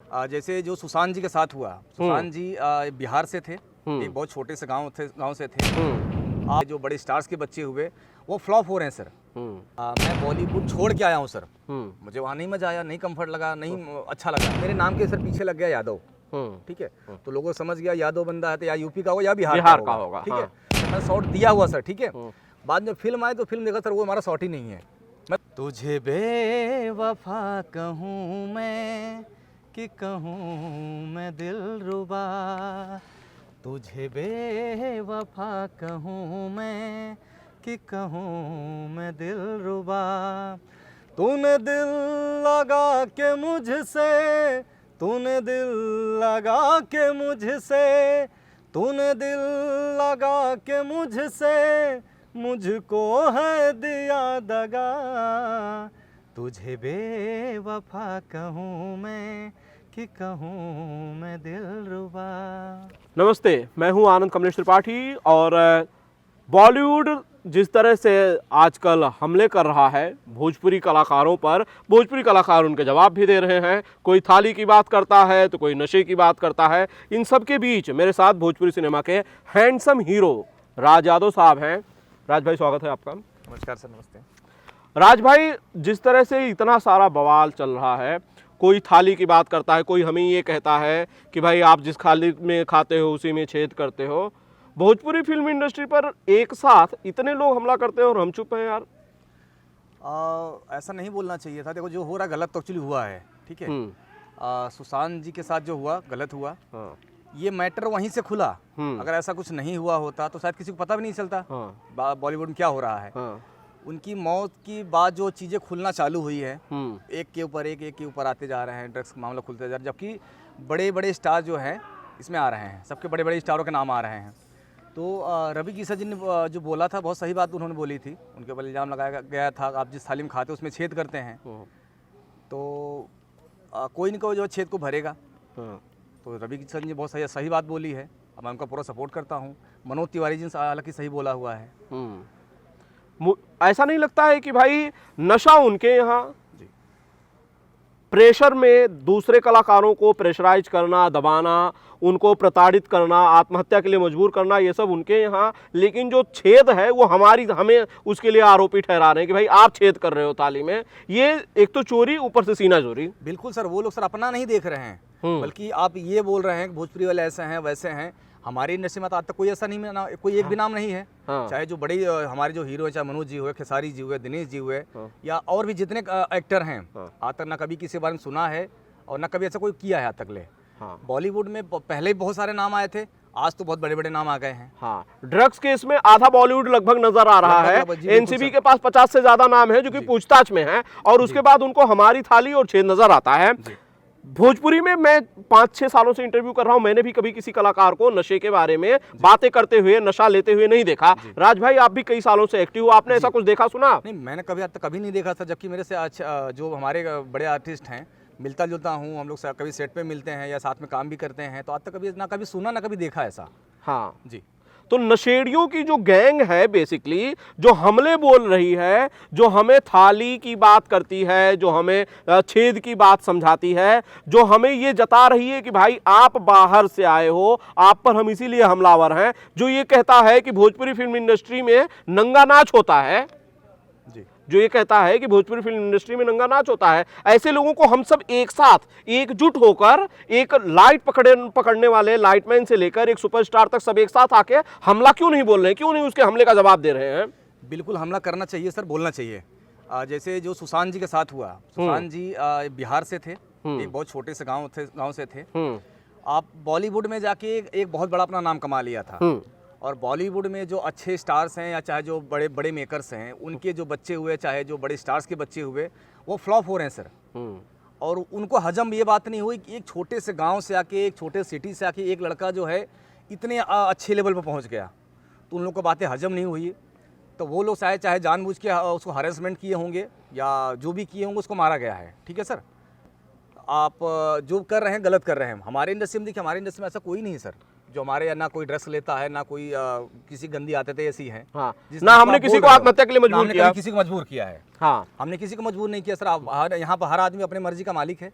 जैसे जो सुशांत जी के साथ हुआ, सुशांत जी बिहार से थे, एक बहुत छोटे से गांव से थे। आज जो बड़े स्टार्स के बच्चे हुए वो फ्लॉप हो रहे हैं सर। मैं बॉलीवुड छोड़ के आया हूँ सर, मुझे वहाँ नहीं मजा आया, नहीं कंफर्ट लगा, नहीं अच्छा लगा। मेरे नाम के सर पीछे लग गया यादव, ठीक है, तो लोगों समझ गया यादव बंदा है तो या यूपी का होगा या बिहार का होगा, ठीक है। तो मैं शॉट दिया हुआ सर, ठीक है। बाद में फिल्म आए तो फिल्म देखा सर वो हमारा शॉट ही नहीं है। मैं तुझे बेवफा कहूँ मैं कि कहूँ मैं दिलरुबा, तुझे बेवफा कहूँ मैं कि कहूँ मैं दिलरुबा, तूने दिल लगा के मुझसे, तूने दिल लगा के मुझसे, तूने दिल लगा के मुझसे, मुझको है दिया दगा, तुझे बेवफा कहूँ मैं कि कहूँ मैं दिलरुबा। नमस्ते, मैं हूं आनंद कमलेश त्रिपाठी और बॉलीवुड जिस तरह से आजकल हमले कर रहा है भोजपुरी कलाकारों पर, भोजपुरी कलाकार उनके जवाब भी दे रहे हैं। कोई थाली की बात करता है तो कोई नशे की बात करता है। इन सब के बीच मेरे साथ भोजपुरी सिनेमा के हैंडसम हीरो राज यादव साहब हैं। राज भाई, स्वागत है आपका। नमस्कार सर। नमस्ते राज भाई, जिस तरह से इतना सारा बवाल चल रहा है, कोई थाली की बात करता है, कोई हमें ये कहता है कि भाई आप जिस थाली में खाते हो उसी में छेद करते हो। भोजपुरी फिल्म इंडस्ट्री पर एक साथ इतने लोग हमला करते हैं और हम चुप हैं यार। ऐसा नहीं बोलना चाहिए था। देखो जो हो रहा गलत तो एक्चुअली हुआ है, ठीक है। सुशांत जी के साथ जो हुआ गलत हुआ। ये मैटर वहीं से खुला। अगर ऐसा कुछ नहीं हुआ होता तो शायद किसी को पता भी नहीं चलता बॉलीवुड में क्या हो रहा है। उनकी मौत की बाद जो चीज़ें खुलना चालू हुई है, एक के ऊपर आते जा रहे हैं, ड्रग्स का मामला खुलते जा रहा है, जबकि बड़े बड़े स्टार जो हैं इसमें आ रहे हैं, सबके बड़े बड़े स्टारों के नाम आ रहे हैं। तो रवि किशन जी ने जो बोला था बहुत सही बात उन्होंने बोली थी। उनके ऊपर इल्ज़ाम लगाया गया था आप जिस थाली में खाते उसमें छेद करते हैं, तो कोई न कोई जो छेद को भरेगा। तो रवि किशन जी बहुत सही बात बोली है, अब मैं उनका पूरा सपोर्ट करता हूँ। मनोज तिवारी जी ने हालांकि सही बोला हुआ है। ऐसा नहीं लगता है कि भाई नशा उनके यहाँ प्रेशर में दूसरे कलाकारों को प्रेशराइज करना, दबाना, उनको प्रताड़ित करना, आत्महत्या के लिए मजबूर करना, ये सब उनके यहाँ, लेकिन जो छेद है वो हमें उसके लिए आरोपी ठहरा रहे हैं कि भाई आप छेद कर रहे हो थाली में। ये एक तो चोरी, ऊपर से सीना चोरी। बिल्कुल सर, वो लोग सर अपना नहीं देख रहे हैं, बल्कि आप ये बोल रहे हैं कि भोजपुरी वाले ऐसे हैं वैसे हैं। हमारी इंडस्ट्री में तो आज तक कोई ऐसा नहीं, कोई एक भी नाम नहीं है। चाहे जो बड़े हमारे जो हीरो हैं, चाहे मनोज जी हुए, खेसारी जी हुए, दिनेश जी हुए, या और भी जितने एक्टर हैं, आज तक ना कभी किसी के बारे में सुना है और ना कभी ऐसा कोई किया है आज तक ले। बॉलीवुड में पहले बहुत सारे नाम आए थे, आज तो बहुत बड़े बड़े नाम आ गए हैं। ड्रग्स केस में आधा बॉलीवुड लगभग नजर आ रहा है। एनसीबी के पास 50 से ज्यादा नाम है जो कि पूछताछ में है, और उसके बाद उनको हमारी थाली और छेद नजर आता है। भोजपुरी में मैं 5-6 सालों से इंटरव्यू कर रहा हूं, मैंने भी कभी किसी कलाकार को नशे के बारे में बातें करते हुए, नशा लेते हुए नहीं देखा। राज भाई, आप भी कई सालों से एक्टिव हो, आपने ऐसा कुछ देखा सुना? नहीं, मैंने कभी नहीं देखा था। जबकि मेरे से जो हमारे बड़े आर्टिस्ट हैं मिलता जुलता हूँ, हम लोग कभी सेट पे मिलते हैं या साथ में काम भी करते हैं, तो आज तक कभी सुना ना कभी देखा ऐसा। जी। तो नशेड़ियों की जो गैंग है बेसिकली, जो हमले बोल रही है, जो हमें थाली की बात करती है, जो हमें छेद की बात समझाती है, जो हमें ये जता रही है कि भाई आप बाहर से आए हो, आप पर हम इसीलिए हमलावर हैं, जो ये कहता है कि भोजपुरी फिल्म इंडस्ट्री में नंगा नाच होता है, जो ये कहता है कि भोजपुरी फिल्म इंडस्ट्री में नंगा नाच होता है, ऐसे लोगों को हम सब एक साथ एकजुट होकर, एक लाइट पकड़ने वाले लाइटमैन से लेकर एक सुपरस्टार तक सब एक साथ आके हमला क्यों नहीं बोल रहे हैं, क्यों नहीं उसके हमले का जवाब दे रहे हैं? बिल्कुल हमला करना चाहिए सर, बोलना चाहिए। जैसे जो सुशांत जी के साथ हुआ, सुशांत जी बिहार से थे, एक बहुत छोटे से गाँव से थे। आप बॉलीवुड में जाके एक बहुत बड़ा अपना नाम कमा लिया था, और बॉलीवुड में जो अच्छे स्टार्स हैं या चाहे जो बड़े बड़े मेकर्स हैं, उनके जो बच्चे हुए, चाहे जो बड़े स्टार्स के बच्चे हुए, वो फ्लॉप हो रहे हैं सर। और उनको हजम ये बात नहीं हुई कि एक छोटे से गांव से आके, एक छोटे सिटी से आके एक लड़का जो है इतने अच्छे लेवल पर पहुंच गया, तो उन लोगों को बातें हजम नहीं हुई। तो वो लोग चाहे जानबूझ के उसको हरेसमेंट किए होंगे या जो भी किए होंगे, उसको मारा गया है। ठीक है सर, आप जो कर रहे हैं गलत कर रहे हैं। हमारे इंडस्ट्री में देखिए, हमारे इंडस्ट्री में ऐसा कोई नहीं है सर। जो हमारे यहाँ ना कोई ड्रग्स लेता है, ना कोई किसी गंदी आदतें ऐसी हैं। हाँ, जिस ना जिसको हमने आप किसी बोल को रहे हो। आत्महत्या के लिए ना मजबूर हमने किया। कभी किसी को मजबूर किया है। हाँ, हमने किसी को मजबूर नहीं किया सर। यहाँ पर हर आदमी अपनी मर्जी का मालिक है।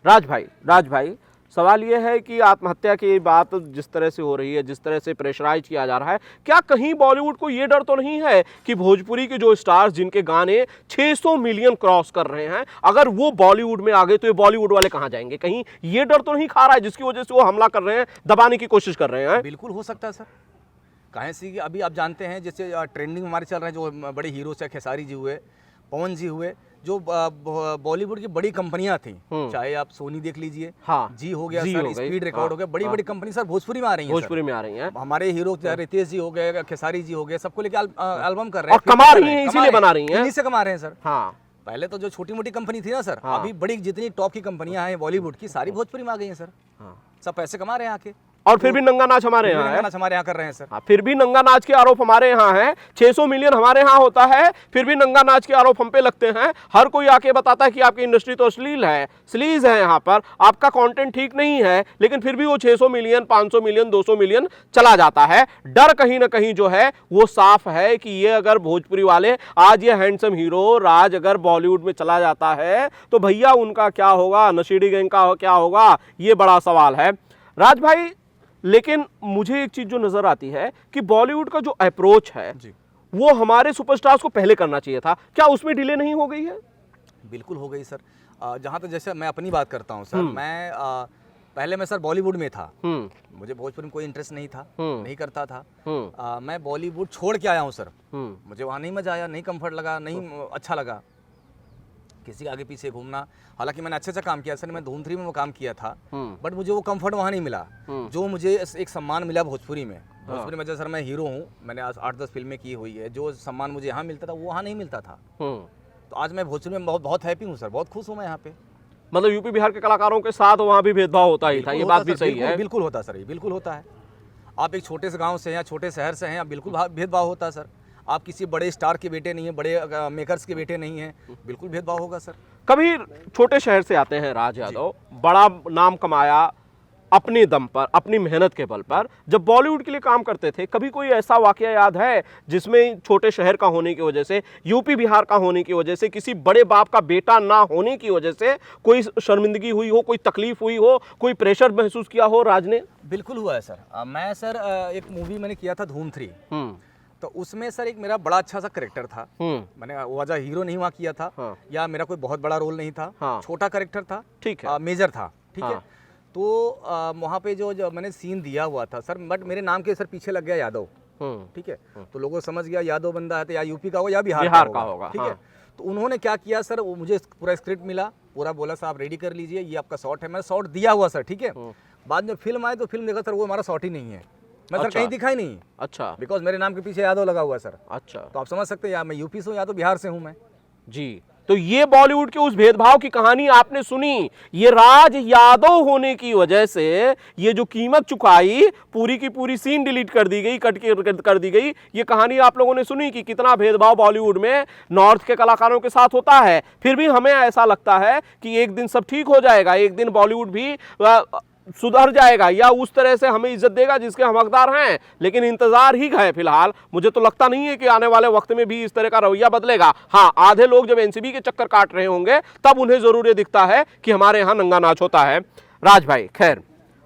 राज भाई सवाल ये है कि आत्महत्या की बात जिस तरह से हो रही है, जिस तरह से प्रेशराइज किया जा रहा है, क्या कहीं बॉलीवुड को ये डर तो नहीं है कि भोजपुरी के जो स्टार्स जिनके गाने 600 मिलियन क्रॉस कर रहे हैं, अगर वो बॉलीवुड में आ गए तो ये बॉलीवुड वाले कहाँ जाएंगे? कहीं ये डर तो नहीं खा रहा है जिसकी वजह से वो हमला कर रहे हैं, दबाने की कोशिश कर रहे हैं? बिल्कुल हो सकता है सर। कहें से कि अभी आप जानते हैं जैसे ट्रेंडिंग हमारे चल रहे हैं जो बड़े हीरो से खेसारी जी हुए, पवन जी हुए, जो बॉलीवुड की बड़ी कंपनियां थी, चाहे आप सोनी देख लीजिए, हाँ, जी हो गया जी सर, हो गई, स्पीड रिकॉर्ड हो गया, बड़ी बड़ी कंपनी सर भोजपुरी में आ रही है। भोजपुरी में आ रही हैं। हमारे हीरो रितेश जी हो गए, खेसारी जी हो गए, सबको लेके एल्बम कर रहे हैं और कमा रही हैं, इसीलिए बना रही हैं, इन्हीं से कमा रहे हैं सर। हाँ, पहले तो जो छोटी मोटी कंपनी थी ना सर, अभी बड़ी जितनी टॉप की कंपनियां हैं बॉलीवुड की, सारी भोजपुरी में आ गई हैं सर। सब पैसे कमा रहे हैं आके, और फिर भी नंगा नाच हमारे यहाँ है। हमारे यहाँ कर रहे हैं सर। हाँ, फिर भी नंगा नाच के आरोप हमारे यहाँ है। 600 मिलियन हमारे यहाँ होता है, फिर भी नंगा नाच के आरोप हम पे लगते हैं। हर कोई आके बताता है कि आपकी इंडस्ट्री तो अश्लील है, स्लीज है, यहाँ पर आपका कंटेंट ठीक नहीं है, लेकिन फिर भी वो 600 मिलियन, 500 मिलियन, 200 मिलियन चला जाता है। डर कहीं ना कहीं जो है वो साफ है कि ये अगर भोजपुरी वाले, आज ये हैंडसम हीरो राज अगर बॉलीवुड में चला जाता है तो भैया उनका क्या होगा, नशीड़ी गैंग का क्या होगा, ये बड़ा सवाल है। राज भाई, लेकिन मुझे एक चीज जो नजर आती है कि बॉलीवुड का जो अप्रोच है जी, वो हमारे सुपरस्टार्स को पहले करना चाहिए था। क्या उसमें डिले नहीं हो गई है? बिल्कुल हो गई सर। जहाँ तक जैसे मैं अपनी बात करता हूँ सर, मैं पहले मैं सर बॉलीवुड में था, मुझे भोजपुरी में कोई इंटरेस्ट नहीं था, नहीं करता था। मैं बॉलीवुड छोड़ के आया हूँ सर। मुझे वहाँ नहीं मजा आया, नहीं कंफर्ट लगा, नहीं अच्छा लगा किसी के आगे पीछे घूमना। हालांकि मैंने अच्छे से काम किया सर, मैं धूम 3 में वो काम किया था, बट मुझे वो कंफर्ट वहाँ नहीं मिला जो मुझे एक सम्मान मिला भोजपुरी में। भोजपुरी में जैसे सर मैं हीरो हूँ, मैंने 8-10 फिल्में की हुई है, जो सम्मान मुझे यहाँ मिलता था वो वहाँ नहीं मिलता था। तो आज मैं भोजपुरी में बहुत हैप्पी हूँ सर, बहुत खुश हूँ मैं यहाँ पे। मतलब यूपी बिहार के कलाकारों के साथ वहाँ भी भेदभाव होता ही था, ये बात भी सही है। बिल्कुल होता है सर, ये बिल्कुल होता है। आप एक छोटे से गाँव से या छोटे शहर से हैं, आप बिल्कुल भेदभाव होता है सर। आप किसी बड़े स्टार के बेटे नहीं हैं, बड़े मेकर्स के बेटे नहीं हैं, बिल्कुल भेदभाव होगा सर। कभी छोटे शहर से आते हैं राज यादव, बड़ा नाम कमाया अपने दम पर, अपनी मेहनत के बल पर, जब बॉलीवुड के लिए काम करते थे, कभी कोई ऐसा वाकया याद है जिसमें छोटे शहर का होने की वजह से, यूपी बिहार का होने की वजह से, किसी बड़े बाप का बेटा ना होने की वजह से कोई शर्मिंदगी हुई हो, कोई तकलीफ हुई हो, कोई प्रेशर महसूस किया हो राज ने? बिल्कुल हुआ है सर। मैं सर एक मूवी मैंने किया था धूम 3, तो उसमें सर एक मेरा बड़ा अच्छा सा करेक्टर था। मैंने वो एज हीरो नहीं वहाँ किया था, या मेरा कोई बहुत बड़ा रोल नहीं था, छोटा करेक्टर था, ठीक है, मेजर था, ठीक है। तो वहाँ पे जो मैंने सीन दिया हुआ था सर, बट मेरे नाम के सर पीछे लग गया यादव, ठीक है। तो लोगों समझ गया यादव बंदा है तो या यूपी का होगा या बिहार का होगा, ठीक है। तो उन्होंने क्या किया सर, वो मुझे पूरा स्क्रिप्ट मिला, पूरा बोला साहब रेडी कर लीजिए, ये आपका शॉट है। मैंने शॉट दिया हुआ सर, ठीक है। बाद में फिल्म आए तो फिल्म देखा सर वो हमारा शॉट ही नहीं है, मैं सर कहीं दिखा ही नहीं। अच्छा, बिकॉज मेरे नाम के पीछे यादव लगा हुआ सर। अच्छा, तो आप समझ सकते हैं, या मैं यूपी से हूँ या तो बिहार से हूँ मैं जी। तो ये बॉलीवुड के उस भेदभाव की कहानी आपने सुनी, ये राज यादव होने की वजह से ये जो कीमत चुकाई, पूरी की पूरी सीन डिलीट कर दी गई, कट कर दी गई, ये कहानी आप लोगों ने सुनी कि कितना भेदभाव बॉलीवुड में नॉर्थ के कलाकारों के साथ होता है। फिर भी हमें ऐसा लगता है कि एक दिन सब ठीक हो जाएगा, एक दिन बॉलीवुड भी सुधर जाएगा या उस तरह से हमें इज्जत देगा जिसके हम हकदार हैं, लेकिन इंतजार ही है फिलहाल। मुझे तो लगता नहीं है कि आने वाले वक्त में भी इस तरह का रवैया बदलेगा। हाँ, आधे लोग जब एनसीबी के चक्कर काट रहे होंगे तब उन्हें जरूर ये दिखता है कि हमारे यहाँ नंगा नाच होता है। राज भाई, खैर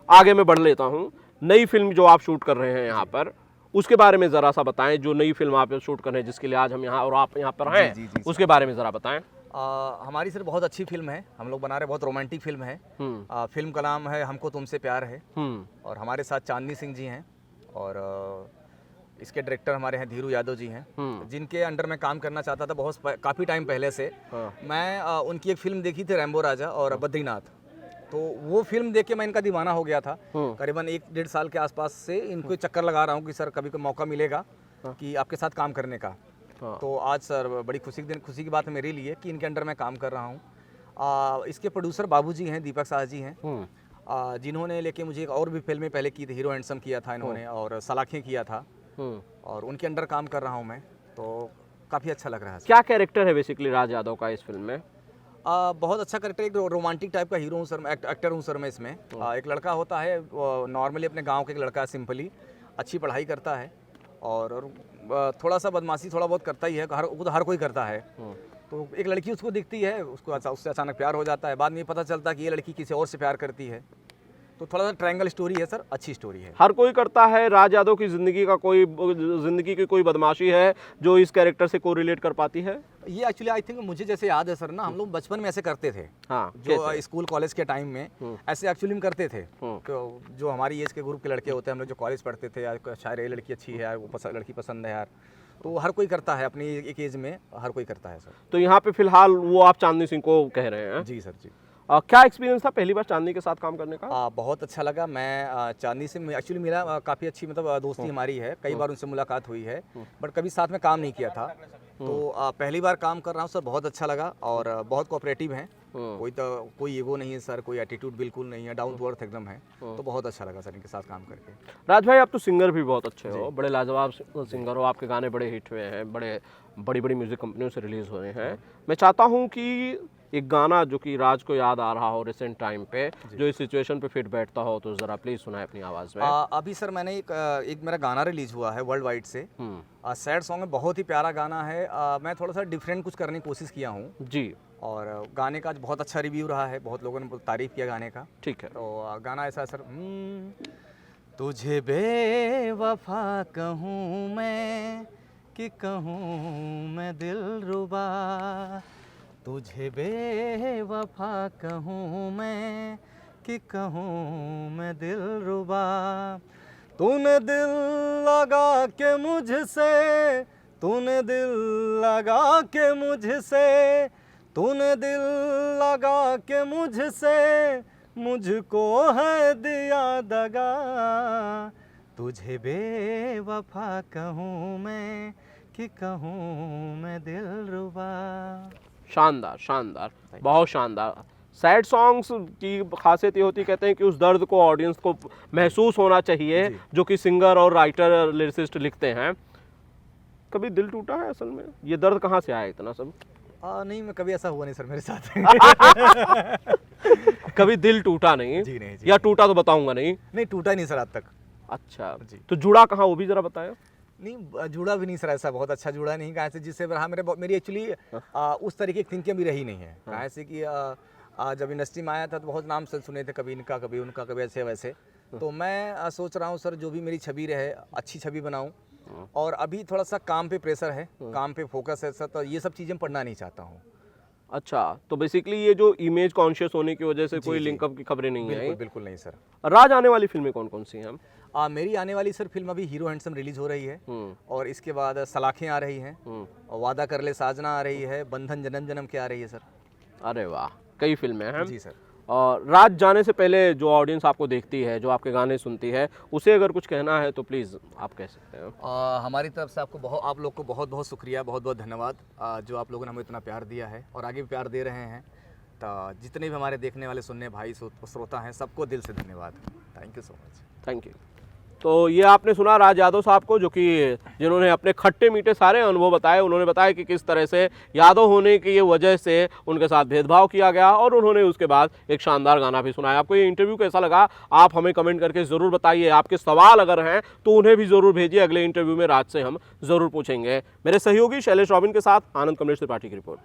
आगे मैं बढ़ लेता हूँ। नई फिल्म जो आप शूट कर रहे हैं यहाँ पर, उसके बारे में जरा सा बताएं। जो नई फिल्म आप शूट कर रहे हैं, जिसके लिए आज हम यहाँ और आप यहाँ पर हैं, उसके बारे में जरा बताएं। हमारी सर बहुत अच्छी फिल्म है, हम लोग बना रहे, बहुत रोमांटिक फिल्म है। फिल्म का नाम है हमको तुमसे प्यार है, और हमारे साथ चांदनी सिंह जी हैं, और इसके डायरेक्टर हमारे हैं धीरू यादव जी हैं, जिनके अंडर मैं काम करना चाहता था बहुत काफ़ी टाइम पहले से। मैं उनकी एक फिल्म देखी थी रैम्बो राजा और बद्रीनाथ, तो वो फिल्म देख के मैं इनका दीवाना हो गया था। करीबन 1-1.5 साल के आसपास से इनको चक्कर लगा रहा हूँ कि सर कभी कोई मौका मिलेगा कि आपके साथ काम करने का। तो आज सर बड़ी खुशी की बात है मेरे लिए कि इनके अंडर मैं काम कर रहा हूँ। इसके प्रोड्यूसर बाबू जी हैं, दीपक शाह जी हैं, जिन्होंने लेके मुझे एक और भी फिल्में पहले की थी, हीरो हैंडसम किया था इन्होंने, और सलाखें किया था, और उनके अंडर काम कर रहा हूँ मैं, तो काफ़ी अच्छा लग रहा है। क्या कैरेक्टर है बेसिकली राज यादव का इस फिल्म में? बहुत अच्छा करेक्टर, एक रोमांटिक टाइप का हीरो हूँ सर, एक्टर हूँ सर मैं इसमें। एक लड़का होता है नॉर्मली अपने गांव का एक लड़का, सिंपली अच्छी पढ़ाई करता है और थोड़ा सा बदमाशी थोड़ा बहुत करता ही है, वो तो हर कोई करता है। तो एक लड़की उसको दिखती है, उसको उससे अचानक प्यार हो जाता है, बाद में पता चलता है कि ये लड़की किसी और से प्यार करती है। तो थोड़ा सा ट्रायंगल स्टोरी है सर, अच्छी स्टोरी है। हर कोई करता है। राज यादव की जिंदगी की कोई बदमाशी है जो इस कैरेक्टर से कोरिलेट कर पाती है? ये एक्चुअली आई थिंक मुझे जैसे याद है सर ना, हम लोग बचपन में ऐसे करते थे। हाँ, जो स्कूल कॉलेज के टाइम में ऐसे एक्चुअली में करते थे। तो जो हमारी एज के ग्रुप के लड़के होते हैं, हम लोग जो कॉलेज पढ़ते थे, यार शायद ये लड़की अच्छी है यार, वो लड़की पसंद है यार, तो हर कोई करता है अपनी एक एज में, हर कोई करता है सर। तो यहाँ पे फिलहाल वो आप चांदनी सिंह को कह रहे हैं? जी सर जी। क्या एक्सपीरियंस था पहली बार चांदनी के साथ काम करने का? बहुत अच्छा लगा। मैं चांदनी से एक्चुअली मेरा काफ़ी अच्छी मतलब दोस्ती हमारी है, कई बार उनसे मुलाकात हुई है, बट कभी साथ में काम नहीं किया था। तो पहली बार काम कर रहा हूँ सर, बहुत अच्छा लगा और बहुत कोऑपरेटिव हैं। कोई ईगो नहीं है सर, कोई एटीट्यूड बिल्कुल नहीं है, डाउन टू अर्थ एकदम है। तो बहुत अच्छा लगा सर इनके साथ काम करके। राज भाई, आप तो सिंगर भी बहुत अच्छे हो, बड़े लाजवाब सिंगर हो, आपके गाने बड़े हिट हुए हैं, बड़ी बड़ी म्यूजिक कंपनियों से रिलीज हुए हैं। मैं चाहता हूँ कि एक गाना जो कि राज को याद आ रहा हो रिसेंट टाइम पे, जो इस सिचुएशन पे फिट बैठता हो, तो जरा प्लीज सुनाए अपनी आवाज में। अभी सर मैंने एक मेरा गाना रिलीज हुआ है वर्ल्ड वाइड से, सैड सॉन्ग है, बहुत ही प्यारा गाना है। मैं थोड़ा सा डिफरेंट कुछ करने की कोशिश किया हूँ जी, और गाने का बहुत अच्छा रिव्यू रहा है, बहुत लोगों ने तारीफ किया गाने का। ठीक है, तो गाना ऐसा सर, तुझे बेवफा कहूँ मैं कि कहूँ मैं दिलरुबा, तुझे बेवफा कहूँ मैं कि कहूँ मैं दिलरुबा, तूने दिल लगा के मुझसे, तूने दिल लगा के मुझसे, तूने दिल लगा के मुझसे, मुझको है दिया दगा, तुझे बेवफा कहूँ मैं कि कहूँ मैं दिलरुबा। शानदार, शानदार, बहुत शानदार। सैड सॉन्ग्स की खासियत ये होती है, कहते हैं कि उस दर्द को ऑडियंस को महसूस होना चाहिए जो कि सिंगर और राइटर लिरिसिस्ट लिखते हैं। कभी दिल टूटा है असल में? ये दर्द कहाँ से आया इतना सब? नहीं, मैं कभी ऐसा हुआ नहीं सर मेरे साथ। कभी दिल टूटा नहीं? जी नहीं जी, या टूटा तो बताऊंगा नहीं? नहीं, टूटा नहीं सर आज तक। अच्छा जी, तो जुड़ा कहाँ वो भी जरा बताया। नहीं, जुड़ा भी नहीं सर, ऐसा बहुत अच्छा जुड़ा नहीं, कहाँ से जिससे रहा मेरी एक्चुअली उस तरीके की थिंकिंग भी रही नहीं है। कहाँ से कि जब इंडस्ट्री में आया था तो बहुत नाम सुने थे, कभी इनका कभी उनका कभी ऐसे वैसे। तो मैं सोच रहा हूँ सर जो भी मेरी छवि रहे, अच्छी छवि बनाऊँ, और अभी थोड़ा सा काम पे प्रेशर है, काम पे फोकस है सर, तो ये सब चीज़ें पढ़ना नहीं चाहता हूँ। अच्छा, तो बेसिकली ये जो इमेज कॉन्शियस होने की वजह से कोई लिंकअप की खबरें नहीं आई? बिल्कुल नहीं सर। राज आने वाली फिल्में कौन कौन सी हैं? मेरी आने वाली सर फिल्म अभी हीरो हैंडसम रिलीज हो रही है, और इसके बाद सलाखें आ रही हैं, और वादा कर ले साजना आ रही है, बंधन जन्म जन्म के आ रही है सर। अरे वाह, कई फिल्में हैं जी सर। और राज जाने से पहले जो ऑडियंस आपको देखती है, जो आपके गाने सुनती है, उसे अगर कुछ कहना है तो प्लीज़ आप कह सकते हैं। हमारी तरफ से आप लोग को बहुत बहुत शुक्रिया, बहुत बहुत धन्यवाद, जो आप लोगों ने हमें इतना प्यार दिया है और आगे भी प्यार दे रहे हैं। तो जितने भी हमारे देखने वाले सुनने भाई श्रोता हैं, सबको दिल से धन्यवाद। Thank you so much. Thank you. तो ये आपने सुना राज यादव साहब को, जो कि जिन्होंने अपने खट्टे मीठे सारे अनुभव बताए। उन्होंने बताया कि किस तरह से यादव होने की ये वजह से उनके साथ भेदभाव किया गया, और उन्होंने उसके बाद एक शानदार गाना भी सुनाया। आपको ये इंटरव्यू कैसा लगा आप हमें कमेंट करके ज़रूर बताइए। आपके सवाल अगर हैं तो उन्हें भी ज़रूर भेजिए, अगले इंटरव्यू में राज से हम ज़रूर पूछेंगे। मेरे सहयोगी शैलेश रॉबिन के साथ आनंद कमलेश त्रिपाठी की रिपोर्ट।